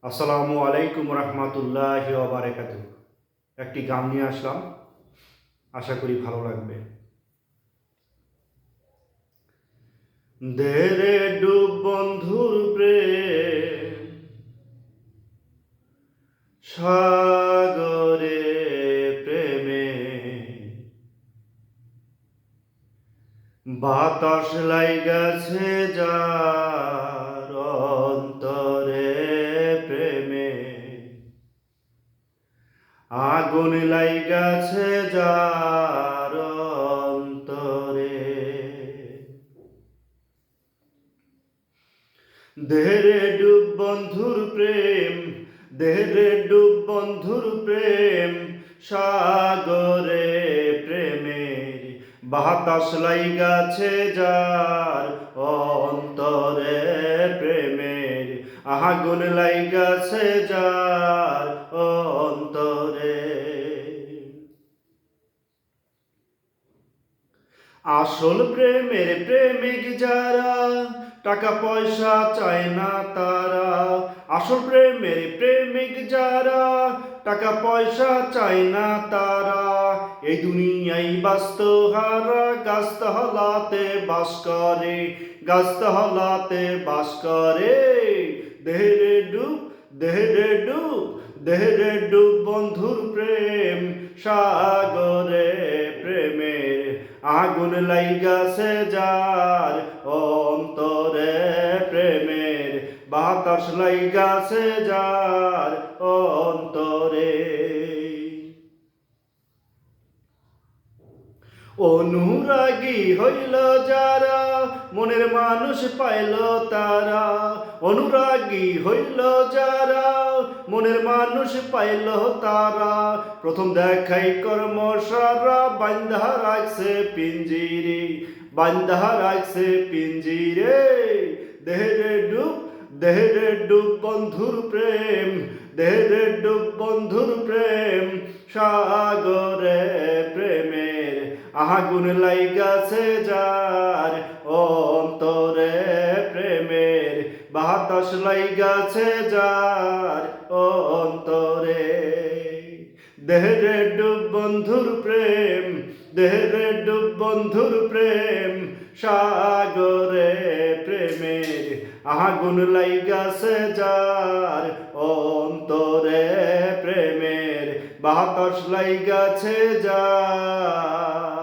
আসসালামু আলাইকুম রহমতুল্লাহি ওয়া বারাকাতুহু। একটি গান নিয়ে আসলাম, আশা করি ভালো লাগবে। দেরে ডুব বন্ধুর প্রেম সাগরে প্রেমে, বাতাস লাইগাছে যার অন্তরে প্রেমে, আগুন লাইগাছে যার অন্তরে। দেহরে ডুব বন্ধুর প্রেম, দেহরে ডুব বন্ধুর প্রেম সাগরে প্রেমের, বাতাস লাইগাছে যার অন্তরে প্রেমের, আগুন লাইগাছে যার অন্তরে। আসল প্রেমের প্রেমিক যারা, টাকা পয়সা চায় না তারা। আসল প্রেমের প্রেমিক যারা, টাকা পয়সা চায় না তারা। এই দুনিয়ায় বাস্তহারা গাছতলাতে বাস করে, গাছতলাতে বাস করে। দেহরে ডুব, দেহরে ডুব, দেহরে ডুব বন্ধুর প্রেম সাগরে প্রেমের, আগুন লাইগাছে যার অন্তরে প্রেমের, বাতাস লাইগাছে যার অন্তরে। অনুরাগী হইল যারা, মনের মানুষ পাইল তারা। অনুরাগী হইল যারা, মনের মানুষ পাইল তারা। প্রথম দেখাই কর্ম সারা, বান্ধা রাখছে পিঞ্জিরে, বান্ধা রাখছে পিঞ্জিরে। দেহরে ডুব, দেহরে ডুব বন্ধুর প্রেম, দেহরে ডুব বন্ধুর প্রেম সাগরে প্রেমের, আগুন লাইগাছে যার অন্তরে প্রেমের, বাতাস লাইগাছে যার অন্তরে। দেহরে ডুব বন্ধুর প্রেম, দেহরে ডুব বন্ধুর প্রেম সাগরে প্রেমের, আগুন লাইগাছে যার অন্তরে প্রেমের, বাতাস লাইগাছে যার।